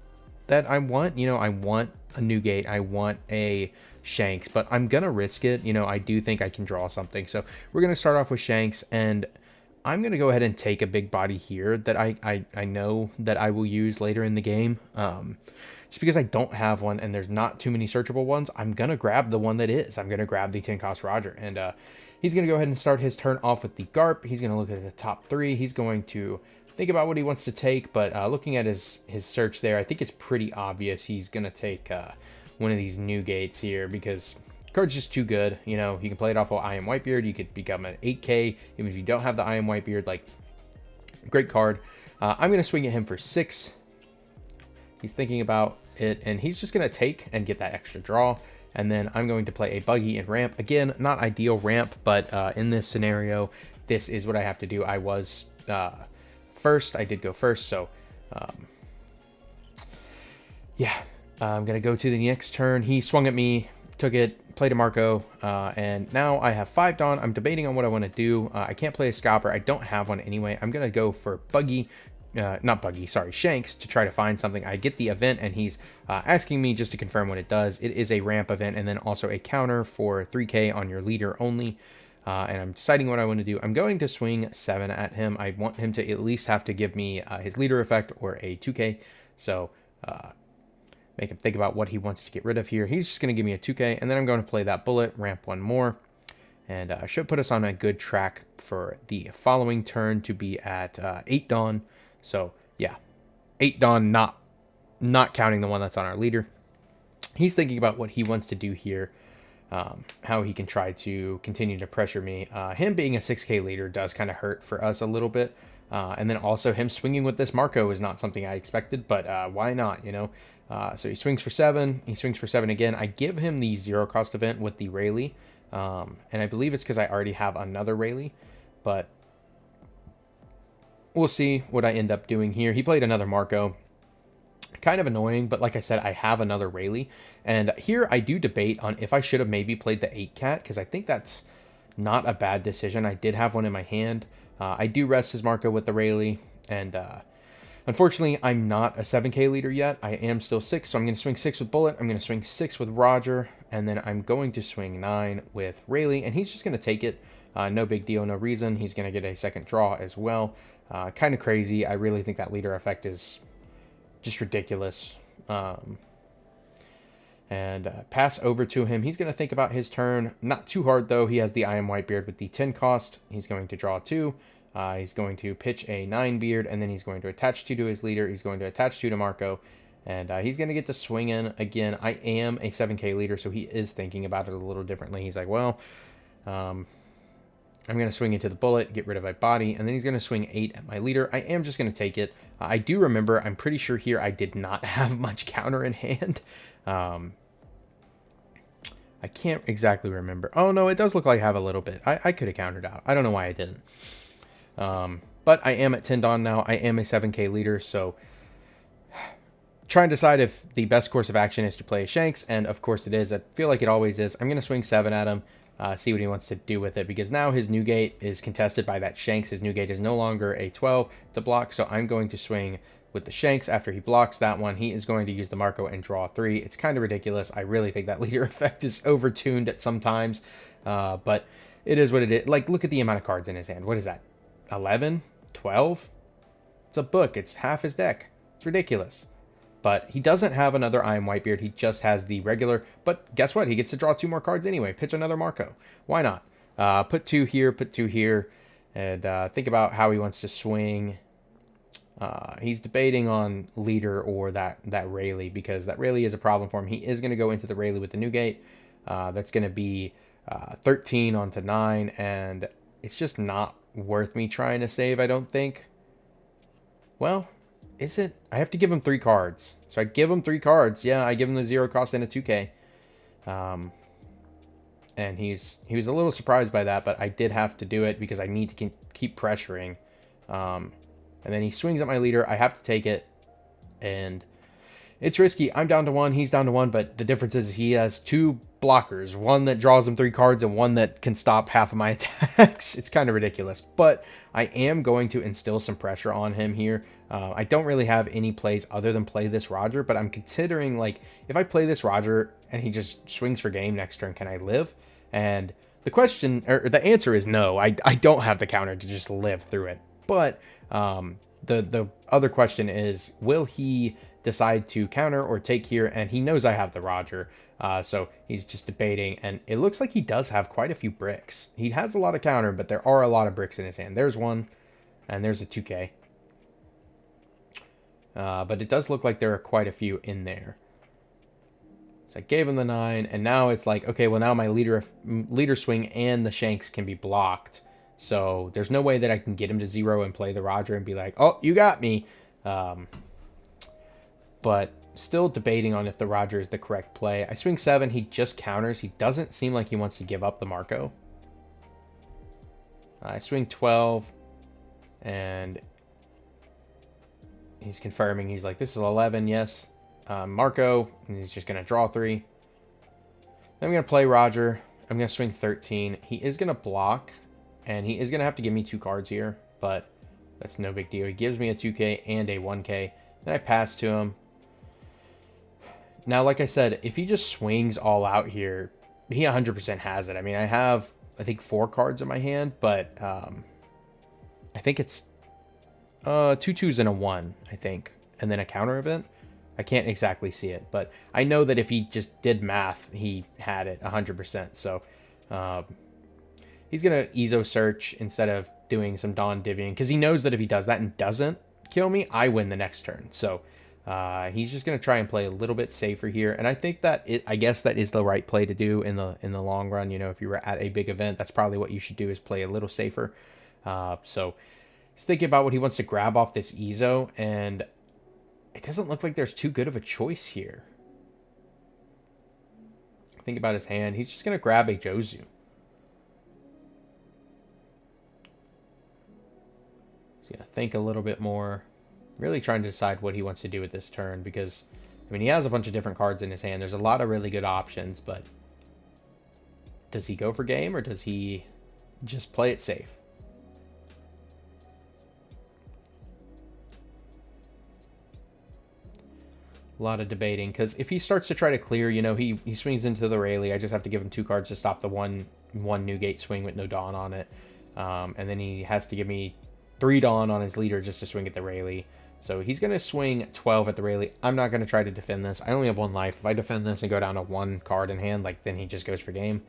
that I want. You know, I want a Newgate, I want a Shanks, but I'm gonna risk it. You know, I do think I can draw something, so we're gonna start off with Shanks, and I'm gonna go ahead and take a big body here that I know that I will use later in the game. Just because I don't have one and there's not too many searchable ones, I'm gonna grab the one that is. I'm gonna grab the 10 cost Roger, and he's gonna go ahead and start his turn off with the Garp. He's gonna look at the top 3. He's going to think about what he wants to take, but looking at his search there, I think it's pretty obvious he's gonna take one of these Newgates here, because the card's just too good. You know, you can play it off of I Am Whitebeard. You could become an 8k even if you don't have the I Am Whitebeard. Like, great card. I'm gonna swing at him for 6. He's thinking about it, and he's just gonna take and get that extra draw. And then I'm going to play a Buggy and Ramp. Again, not ideal ramp, but in this scenario, this is what I have to do. I was first. I did go first, so yeah. I'm going to go to the next turn. He swung at me, took it, played a Marco, and now I have 5 Dawn. I'm debating on what I want to do. I can't play a Scalper. I don't have one anyway. I'm going to go for Buggy. Not Buggy, sorry, Shanks, to try to find something. I get the event, and he's asking me just to confirm what it does. It is a ramp event, and then also a counter for 3k on your leader only. And I'm deciding what I want to do. I'm going to swing 7 at him. I want him to at least have to give me his leader effect or a 2k. So make him think about what he wants to get rid of here. He's just going to give me a 2k, and then I'm going to play that bullet, ramp 1 more. And should put us on a good track for the following turn to be at 8 Dawn. So yeah, 8 Dawn, not counting the one that's on our leader. He's thinking about what he wants to do here, how he can try to continue to pressure me. Him being a 6k leader does kind of hurt for us a little bit. And then also him swinging with this Marco is not something I expected, but why not, you know? So he swings for 7. He swings for 7 again. I give him the 0 cost event with the Rayleigh. And I believe it's because I already have another Rayleigh, but we'll see what I end up doing here. He played another Marco. Kind of annoying, but like I said, I have another Rayleigh. And here I do debate on if I should have maybe played the 8 cat, because I think that's not a bad decision. I did have one in my hand. I do rest his Marco with the Rayleigh, and unfortunately, I'm not a 7k leader yet. I am still 6, so I'm going to swing 6 with Bullet. I'm going to swing 6 with Roger, and then I'm going to swing 9 with Rayleigh, and he's just going to take it. No big deal, no reason. He's going to get a second draw as well. Kind of crazy. I really think that leader effect is just ridiculous. And pass over to him. He's going to think about his turn. Not too hard, though. He has the I Am Whitebeard with the 10 cost. He's going to draw 2. He's going to pitch a 9 beard, and then he's going to attach 2 to his leader. He's going to attach 2 to Marco, and he's going to get to swing in again. I am a 7k leader, so he is thinking about it a little differently. He's like, well, I'm going to swing into the bullet, get rid of my body, and then he's going to swing 8 at my leader. I am just going to take it. I do remember, I'm pretty sure here I did not have much counter in hand. I can't exactly remember. Oh, no, it does look like I have a little bit. I could have countered out. I don't know why I didn't. But I am at 10 Dawn now. I am a 7k leader, so try and decide if the best course of action is to play Shanks, and of course it is. I feel like it always is. I'm going to swing 7 at him, see what he wants to do with it, because now his Newgate is contested by that Shanks. His Newgate is no longer a 12 to block, so I'm going to swing with the Shanks. After he blocks that one, he is going to use the Marco and draw 3. It's kind of ridiculous. I really think that leader effect is overtuned at some times, but it is what it is. Like, look at the amount of cards in his hand. What is that? 11? 12? It's a book. It's half his deck. It's ridiculous. But he doesn't have another I Am Whitebeard. He just has the regular. But guess what? He gets to draw 2 more cards anyway. Pitch another Marco. Why not? Put 2 here, put 2 here, and think about how he wants to swing. He's debating on leader or that Rayleigh, because that Rayleigh is a problem for him. He is going to go into the Rayleigh with the Newgate. That's going to be 13 onto 9, and it's just not worth me trying to save, I don't think. Well, is it? I have to give him 3 cards. So I give him 3 cards. Yeah, I give him the 0 cost and a 2K. And he was a little surprised by that, but I did have to do it because I need to keep pressuring. And then he swings at my leader. I have to take it, and it's risky. I'm down to 1. He's down to 1, but the difference is he has 2 blockers, one that draws him 3 cards and one that can stop half of my attacks. It's kind of ridiculous, but I am going to instill some pressure on him here. I don't really have any plays other than play this Roger, but I'm considering, like, if I play this Roger and he just swings for game next turn, can I live? And the question, or the answer is no. I don't have the counter to just live through it. But the other question is, will he decide to counter or take here? And he knows I have the Roger, so he's just debating. And it looks like he does have quite a few bricks. He has a lot of counter, but there are a lot of bricks in his hand. There's one, and there's a 2K. But it does look like there are quite a few in there. So I gave him the 9, and now it's like, okay, well, now my leader swing and the shanks can be blocked. So there's no way that I can get him to 0 and play the Roger and be like, oh, you got me. But still debating on if the Roger is the correct play. I swing 7. He just counters. He doesn't seem like he wants to give up the Marco. I swing 12, and he's confirming. He's like, this is 11, yes. Marco, and he's just going to draw 3. Then I'm going to play Roger. I'm going to swing 13. He is going to block, and he is going to have to give me 2 cards here, but that's no big deal. He gives me a 2K and a 1K. Then I pass to him. Now, like I said, if he just swings all out here, he 100% has it. I mean, I think 4 cards in my hand, but I think it's 2 2s and a 1, I think, and then a counter event. I can't exactly see it, but I know that if he just did math, he had it 100%. So he's going to Ezo search instead of doing some Dawn divvying, because he knows that if he does that and doesn't kill me, I win the next turn. So he's just going to try and play a little bit safer here, and I think that I guess that is the right play to do in the long run. You know, if you were at a big event, that's probably what you should do, is play a little safer. So he's thinking about what he wants to grab off this Ezo, and it doesn't look like there's too good of a choice here. Think about his hand. He's just going to grab a Jozu. He's going to think a little bit more. Really trying to decide what he wants to do with this turn, because, I mean, he has a bunch of different cards in his hand. There's a lot of really good options, but does he go for game, or does he just play it safe? A lot of debating, because if he starts to try to clear, you know, he swings into the Rayleigh. I just have to give him 2 cards to stop the one Newgate swing with no Dawn on it. And then he has to give me 3 Dawn on his leader just to swing at the Rayleigh. So he's going to swing 12 at the Rayleigh. I'm not going to try to defend this. I only have 1 life. If I defend this and go down to 1 card in hand, like, then he just goes for game.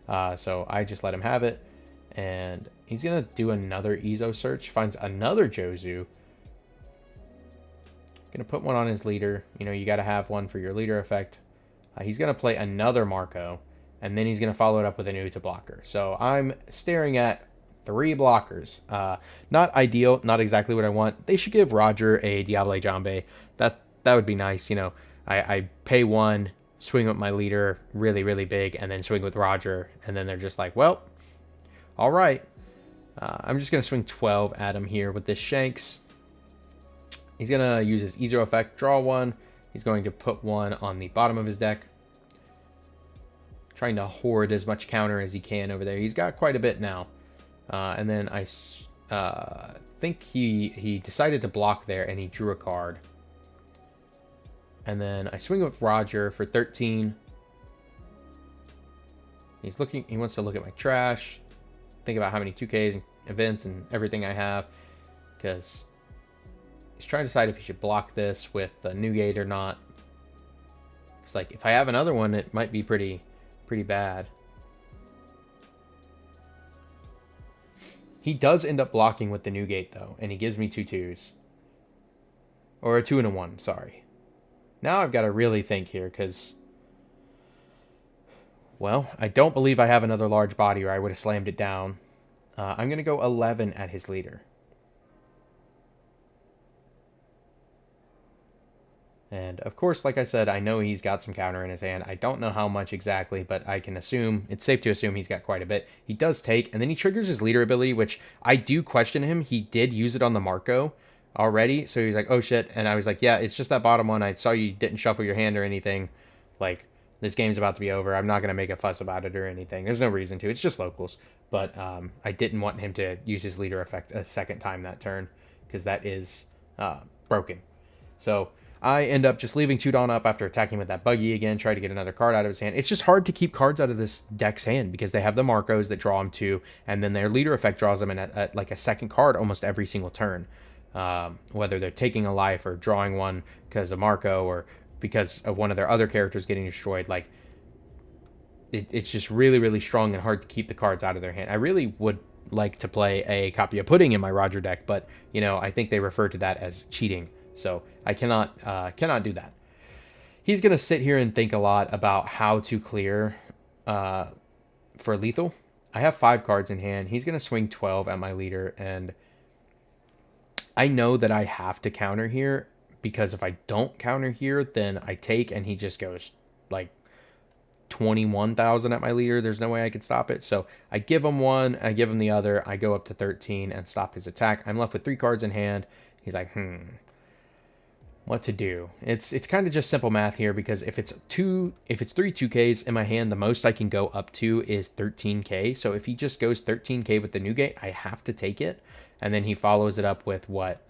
So I just let him have it. And he's going to do another Ezo search. Finds another Jozu. Going to put 1 on his leader. You know, you got to have 1 for your leader effect. He's going to play another Marco, and then he's going to follow it up with a new to blocker. So I'm staring at 3 blockers. Not ideal, not exactly what I want. They should give Roger a Diable Jambe. That would be nice. You know, I pay 1, swing with my leader really, really big, and then swing with Roger, and then they're just like, well, all right. I'm just going to swing 12 at him here with this Shanks. He's going to use his Ezo effect, draw 1. He's going to put 1 on the bottom of his deck. Trying to hoard as much counter as he can over there. He's got quite a bit now. And then I think he decided to block there, and he drew a card. And then I swing with Roger for 13. He wants to look at my trash. Think about how many 2Ks and events and everything I have. Because he's trying to decide if he should block this with the Newgate or not. It's like, if I have another one, it might be pretty bad. He does end up blocking with the Newgate, though, and he gives me 2 2s. Or a 2 and a 1, sorry. Now I've got to really think here, because Well, I don't believe I have another large body or I would have slammed it down. I'm going to go 11 at his leader. And of course, like I said, I know he's got some counter in his hand. I don't know how much exactly, but I can assume, it's safe to assume he's got quite a bit. He does take, and then he triggers his leader ability, which I do question him. He did use it on the Marco already, so he's like, oh shit. And I was like, yeah, it's just that bottom one. I saw you didn't shuffle your hand or anything. Like, this game's about to be over. I'm not going to make a fuss about it or anything. There's no reason to. It's just locals. But I didn't want him to use his leader effect a second time that turn, because that is broken. So I end up just leaving Tudon up after attacking with that buggy again, try to get another card out of his hand. It's just hard to keep cards out of this deck's hand because they have the Marcos that draw him two, and then their leader effect draws them in at like a second card almost every single turn. Whether they're taking a life or drawing one because of Marco or because of one of their other characters getting destroyed, like it's just really, really strong and hard to keep the cards out of their hand. I really would like to play a copy of Pudding in my Roger deck, but you know, I think they refer to that as cheating, so I cannot do that. He's gonna sit here and think a lot about how to clear for lethal. I have 5 cards in hand. He's gonna swing 12 at my leader, and I know that I have to counter here because if I don't counter here, then I take and he just goes like 21,000 at my leader. There's no way I could stop it. So I give him one, I give him the other, I go up to 13 and stop his attack. I'm left with 3 cards in hand. He's like, what to do? It's kind of just simple math here because if it's 3 2Ks in my hand, the most I can go up to is 13K. So if he just goes 13K with the Newgate, I have to take it. And then he follows it up with what?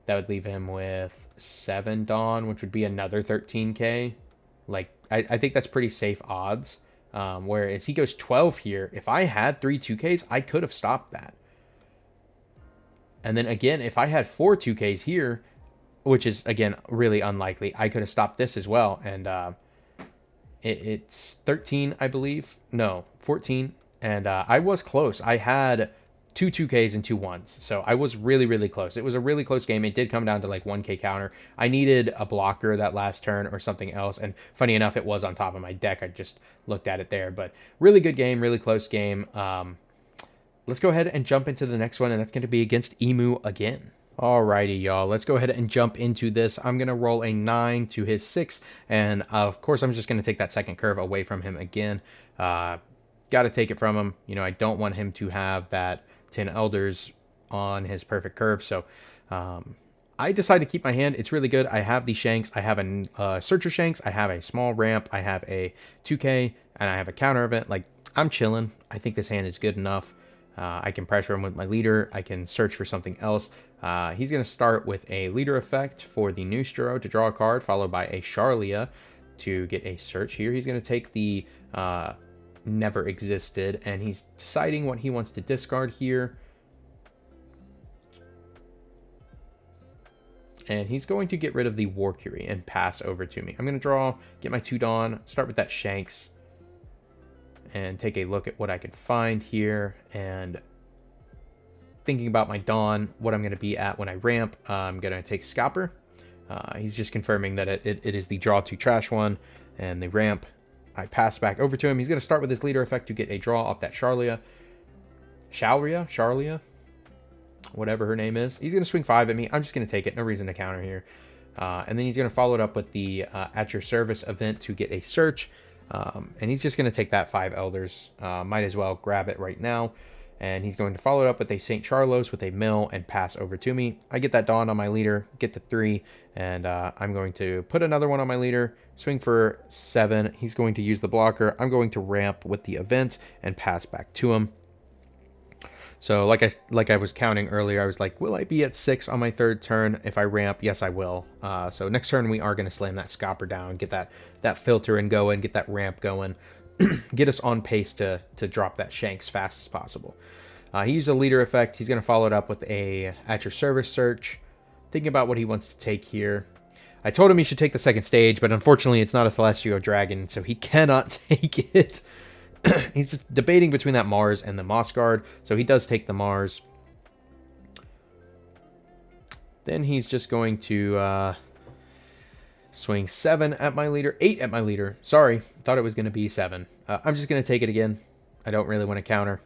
That would leave him with 7 Dawn, which would be another 13K. Like, I think that's pretty safe odds. Whereas he goes 12 here. If I had 3 2Ks, I could have stopped that. And then again, if I had 4 2Ks here, which is, again, really unlikely, I could have stopped this as well. And it's 13, I believe. No, 14. And I was close. I had 2 2Ks and 2 1s. So I was really, really close. It was a really close game. It did come down to like 1K counter. I needed a blocker that last turn or something else. And funny enough, it was on top of my deck. I just looked at it there. But really good game, really close game. Let's go ahead and jump into the next one. And that's going to be against Emu again. Alrighty, y'all. Let's go ahead and jump into this. I'm going to roll a 9 to his 6. And of course, I'm just going to take that second curve away from him again. Got to take it from him. You know, I don't want him to have that 10 Elders on his perfect curve. So I decide to keep my hand. It's really good. I have the Shanks. I have a Searcher Shanks. I have a small ramp. I have a 2K. And I have a counter event. Like, I'm chilling. I think this hand is good enough. I can pressure him with my leader. I can search for something else. He's going to start with a leader effect for the Neustro to draw a card, followed by a Charlia to get a search here. He's going to take the Never Existed, and he's deciding what he wants to discard here. And he's going to get rid of the Warcury and pass over to me. I'm going to draw, get my 2 Dawn, start with that Shanks, and take a look at what I can find here. And thinking about my Dawn, what I'm going to be at when I ramp, I'm going to take Scalper. He's just confirming that it is the draw 2 trash one, and the ramp, I pass back over to him. He's going to start with his leader effect to get a draw off that Charlia, whatever her name is. He's going to swing 5 at me. I'm just going to take it. No reason to counter here. And then he's going to follow it up with the At Your Service event to get a search. And he's just going to take that 5 Elders. Might as well grab it right now. And he's going to follow it up with a St. Charlos with a mill and pass over to me. I get that Dawn on my leader, get to 3, and I'm going to put another one on my leader, swing for 7. He's going to use the blocker. I'm going to ramp with the event and pass back to him. So like I was counting earlier, I was like, will I be at 6 on my 3rd turn if I ramp? Yes, I will. So next turn we are going to slam that Scalper down, get that filter and go and get that ramp going. Get us on pace to drop that Shanks fast as possible. He used a leader effect. He's going to follow it up with a At Your Service search. Thinking about what he wants to take here. I told him he should take the 2nd stage, but unfortunately it's not a Celestial Dragon, so he cannot take it. He's just debating between that Mars and the Moss Guard, so he does take the Mars. Then he's just going to Swing 7 at my leader, 8 at my leader. Sorry, thought it was going to be 7. I'm just going to take it again. I don't really want to counter.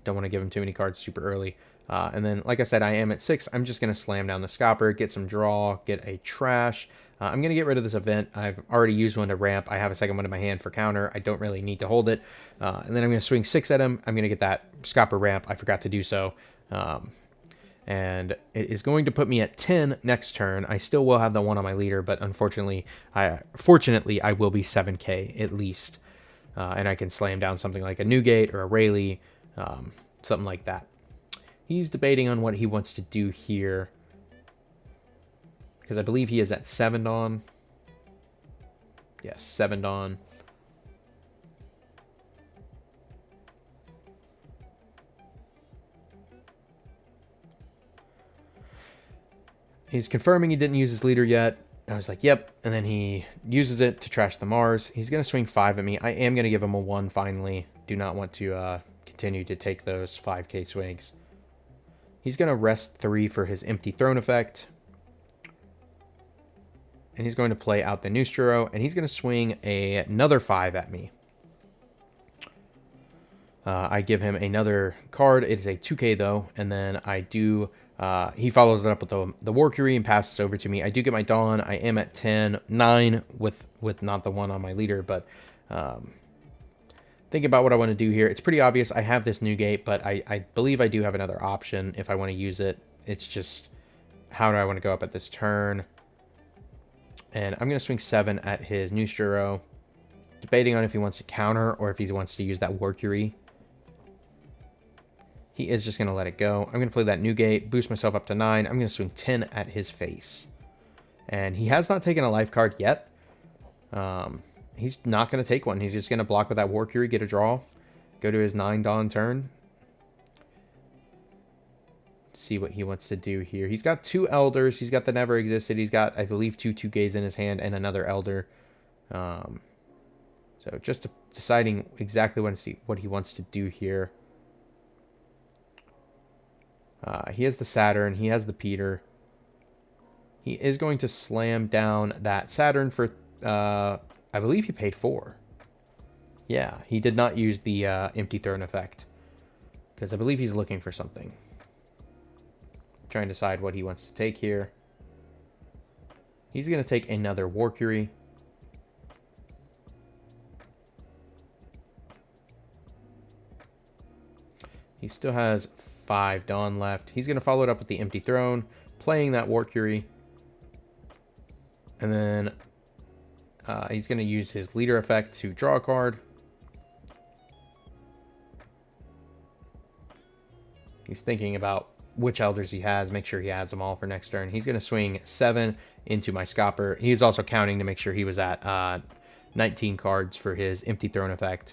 Don't want to give him too many cards super early. And then, like I said, I am at 6. I'm just going to slam down the Scopper, get some draw, get a trash. I'm going to get rid of this event. I've already used one to ramp. I have a second one in my hand for counter. I don't really need to hold it. And then I'm going to swing 6 at him. I'm going to get that Scopper ramp. I forgot to do so. And it is going to put me at 10 next turn. I still will have the 1 on my leader, but unfortunately, fortunately, I will be 7k at least. And I can slam down something like a Newgate or a Rayleigh, something like that. He's debating on what he wants to do here, because I believe he is at 7 Dawn. Yes, 7 Dawn. He's confirming he didn't use his leader yet. I was like, yep. And then he uses it to trash the Mars. He's going to swing 5 at me. I am going to give him a 1 finally. Do not want to continue to take those 5k swings. He's going to rest 3 for his Empty Throne effect. And he's going to play out the Neustro. And he's going to swing another 5 at me. I give him another card. It is a 2k though. And then I do... he follows it up with the Warcury and passes over to me. I do get my Dawn. I am at 10, 9 with not the 1 on my leader, but think about what I want to do here. It's pretty obvious. I have this Newgate, but I believe I do have another option if I want to use it. It's just, how do I want to go up at this turn? And I'm going to swing 7 at his Neustro, debating on if he wants to counter or if he wants to use that Warcury. He is just going to let it go. I'm going to play that Newgate, boost myself up to 9. I'm going to swing 10 at his face. And he has not taken a life card yet. He's not going to take one. He's just going to block with that Warcury, get a draw, go to his 9 Dawn turn. See what he wants to do here. He's got 2 Elders. He's got the Never Existed. He's got, I believe, 2 2Ks in his hand and another Elder. So just deciding exactly what he wants to do here. He has the Saturn. He has the Peter. He is going to slam down that Saturn for, I believe he paid 4. Yeah, he did not use the Empty Throne effect, because I believe he's looking for something. Trying to decide what he wants to take here. He's going to take another Warcury. He still has 5 Dawn left. He's going to follow it up with the Empty Throne, playing that Warcury. And then he's going to use his leader effect to draw a card. He's thinking about which Elders he has, make sure he has them all for next turn. He's going to swing 7 into my Scopper. He's also counting to make sure he was at 19 cards for his Empty Throne effect.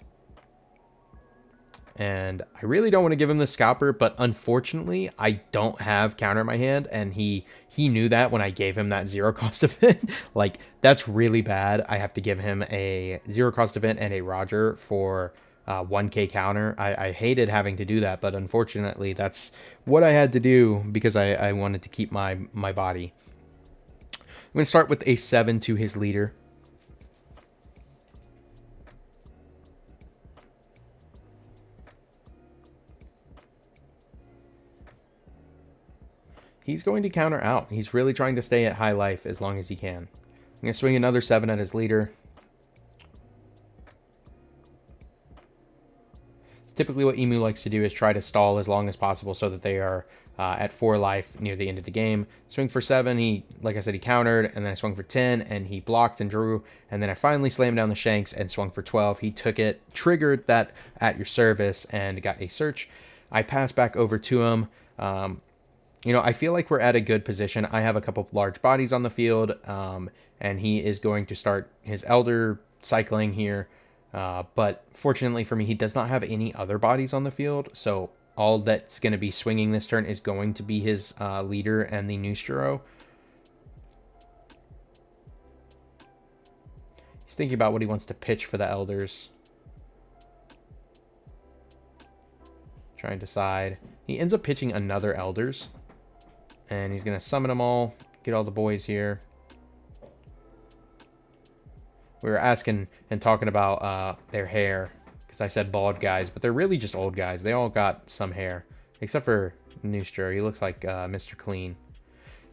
And I really don't want to give him the Scopper, but unfortunately, I don't have counter in my hand, and he knew that when I gave him that 0 cost event. Like, that's really bad. I have to give him a 0 cost event and a Roger for 1k counter. I hated having to do that, but unfortunately, that's what I had to do because I wanted to keep my body. I'm going to start with a 7 to his leader. He's going to counter out. He's really trying to stay at high life as long as he can. I'm going to swing another 7 at his leader. Typically what Emu likes to do is try to stall as long as possible so that they are at 4 life near the end of the game. Swing for 7, he, like I said, he countered, and then I swung for 10, and he blocked and drew, and then I finally slammed down the Shanks and swung for 12. He took it, triggered that at your service, and got a search. I passed back over to him. You know, I feel like we're at a good position. I have a couple of large bodies on the field, and he is going to start his Elder cycling here. But fortunately for me, he does not have any other bodies on the field, so all that's going to be swinging this turn is going to be his leader and the Neustro. He's thinking about what he wants to pitch for the Elders. Trying to decide. He ends up pitching another Elders. And he's going to summon them all. Get all the boys here. We were asking and talking about their hair, because I said bald guys, but they're really just old guys. They all got some hair, except for Neustro. He looks like Mr. Clean.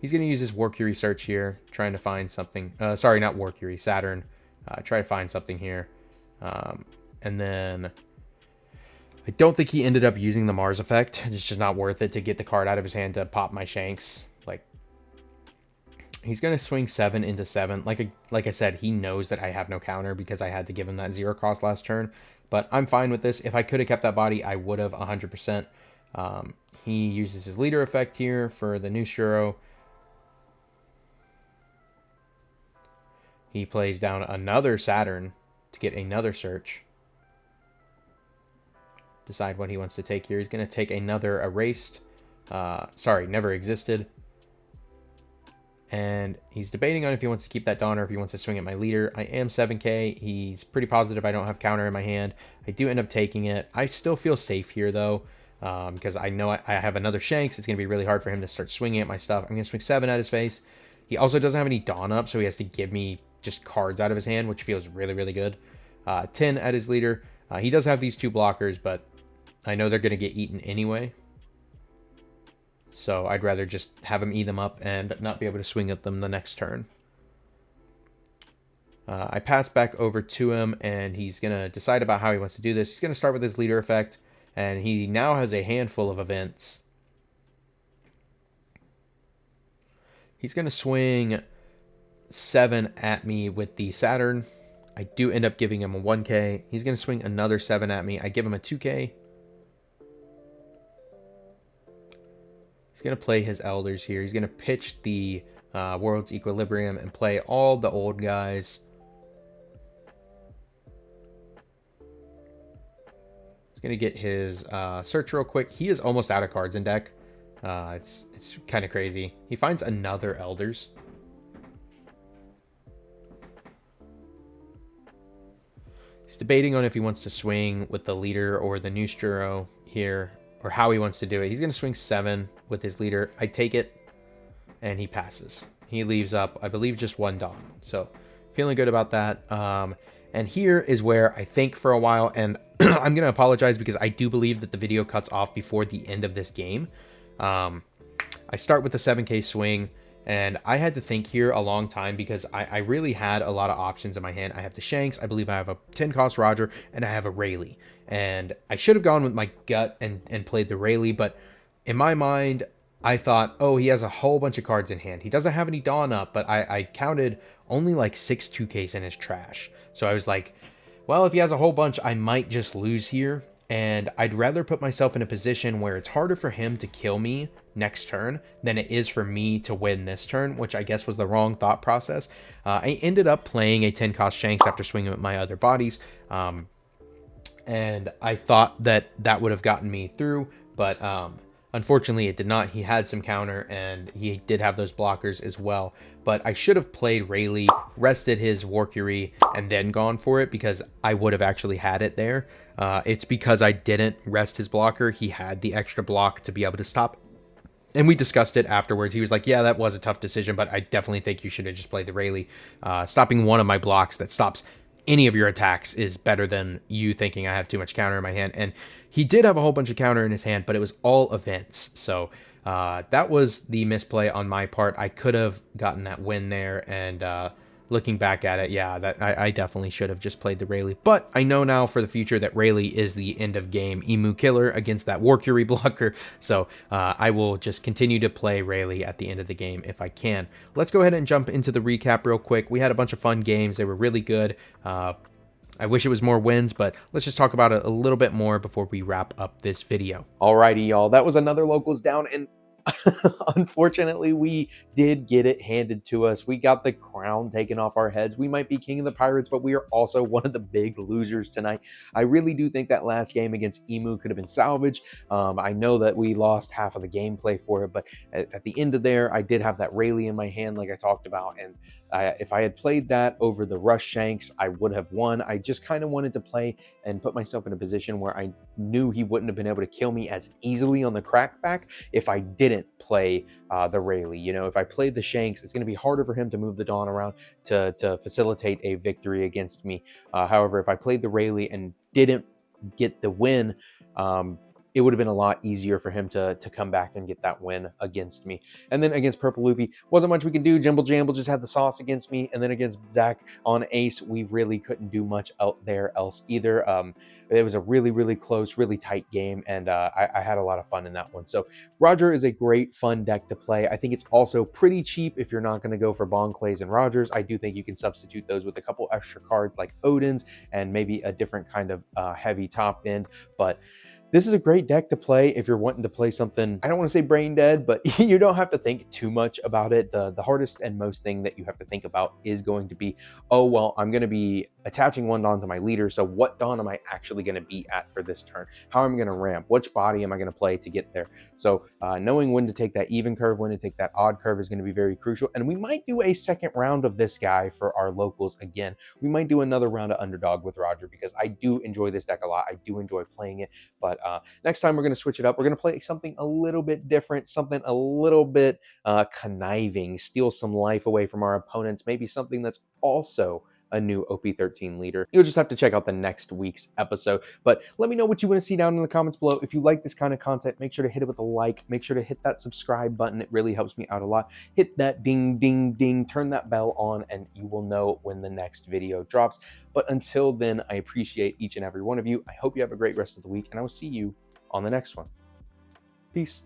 He's going to use his War Curie search here, trying to find something. Sorry, not War Curie, Saturn. Try to find something here. And then I don't think he ended up using the Mars effect. It's just not worth it to get the card out of his hand to pop my Shanks. Like, he's going to swing 7 into 7. Like I said, he knows that I have no counter because I had to give him that 0 cost last turn. But I'm fine with this. If I could have kept that body, I would have 100%. He uses his leader effect here for the new Shuro. He plays down another Saturn to get another search. Decide what he wants to take here. He's going to take another erased. Sorry, never existed. And he's debating on if he wants to keep that Dawn or if he wants to swing at my leader. I am 7k. He's pretty positive I don't have counter in my hand. I do end up taking it. I still feel safe here, though, because I know I have another Shanks. It's going to be really hard for him to start swinging at my stuff. I'm going to swing 7 at his face. He also doesn't have any Dawn up, so he has to give me just cards out of his hand, which feels really, really good. 10 at his leader. He does have these 2 blockers, but I know they're going to get eaten anyway. So I'd rather just have him eat them up and not be able to swing at them the next turn. I pass back over to him, and he's going to decide about how he wants to do this. He's going to start with his leader effect, and he now has a handful of events. He's going to swing 7 at me with the Saturn. I do end up giving him a 1k. He's going to swing another 7 at me. I give him a 2k. He's going to play his Elders here. He's going to pitch the World's Equilibrium and play all the old guys. He's going to get his search real quick. He is almost out of cards in deck. It's kind of crazy. He finds another Elders. He's debating on if he wants to swing with the leader or the Neustro here, or how he wants to do it. He's going to swing 7 with his leader. I take it, and he passes. He leaves up, I believe, just 1 Dawn. So, feeling good about that. And here is where I think for a while, and I'm going to apologize because I do believe that the video cuts off before the end of this game. I start with the 7k swing, and I had to think here a long time because I really had a lot of options in my hand. I have the Shanks, I believe I have a 10 cost Roger, and I have a Rayleigh. And I should have gone with my gut and played the Rayleigh, but in my mind, I thought, oh, he has a whole bunch of cards in hand. He doesn't have any Dawn up, but I counted only like 6 2Ks in his trash. So I was like, well, if he has a whole bunch, I might just lose here. And I'd rather put myself in a position where it's harder for him to kill me next turn than it is for me to win this turn, which I guess was the wrong thought process. I ended up playing a 10 cost Shanks after swinging with my other bodies. And I thought that that would have gotten me through, but unfortunately it did not. He had some counter, and he did have those blockers as well. But I should have played Rayleigh, rested his War Curie, and then gone for it because I would have actually had it there. It's because I didn't rest his blocker. He had the extra block to be able to stop. And we discussed it afterwards. He was like, yeah, that was a tough decision, but I definitely think you should have just played the Rayleigh. Stopping one of my blocks that stops any of your attacks is better than you thinking I have too much counter in my hand. And he did have a whole bunch of counter in his hand, but it was all events. So that was the misplay on my part. I could have gotten that win there, and looking back at it, yeah, that I definitely should have just played the Rayleigh. But I know now for the future that Rayleigh is the end of game Emu killer against that War Curie blocker. So I will just continue to play Rayleigh at the end of the game if I can. Let's go ahead and jump into the recap real quick. We had a bunch of fun games. They were really good. I wish it was more wins, but let's just talk about it a little bit more before we wrap up this video. Alrighty, y'all. That was another locals down, and unfortunately, we did get it handed to us. We got the crown taken off our heads. We might be king of the pirates, but we are also one of the big losers tonight. I really do think that last game against Emu could have been salvaged. I know that we lost half of the gameplay for it, but at the end of there, I did have that Rayleigh in my hand like I talked about, and if I had played that over the Rush Shanks, I would have won. I just kind of wanted to play and put myself in a position where I knew he wouldn't have been able to kill me as easily on the crackback if I didn't didn't play the Rayleigh. You know, if I played the Shanks, it's going to be harder for him to move the Dawn around to facilitate a victory against me. However, if I played the Rayleigh and didn't get the win, it would have been a lot easier for him to come back and get that win against me. And then against Purple Luffy, wasn't much we can do. Jimble Jamble just had the sauce against me. And then against Zach on Ace, we really couldn't do much out there else either. It was a really, really close, really tight game, and I had a lot of fun in that one. So Roger is a great, fun deck to play. I think it's also pretty cheap if you're not going to go for Bon Clays and Rogers. I do think you can substitute those with a couple extra cards like Odin's and maybe a different kind of heavy top end, but this is a great deck to play if you're wanting to play something, I don't want to say brain dead, but you don't have to think too much about it. The hardest and most thing that you have to think about is going to be, oh, well, I'm going to be attaching one Dawn to my leader, so what Dawn am I actually going to be at for this turn? How am I going to ramp? Which body am I going to play to get there? So knowing when to take that even curve, when to take that odd curve is going to be very crucial. And we might do a second round of this guy for our locals again. We might do another round of Underdog with Roger because I do enjoy this deck a lot. I do enjoy playing it. But next time we're going to switch it up. We're going to play something a little bit different, something a little bit conniving, steal some life away from our opponents, maybe something that's also a new OP-13 leader. You'll just have to check out the next week's episode. But let me know what you want to see down in the comments below. If you like this kind of content, make sure to hit it with a like. Make sure to hit that subscribe button. It really helps me out a lot. Hit that ding, ding, ding. Turn that bell on, and you will know when the next video drops. But until then, I appreciate each and every one of you. I hope you have a great rest of the week, and I will see you on the next one. Peace.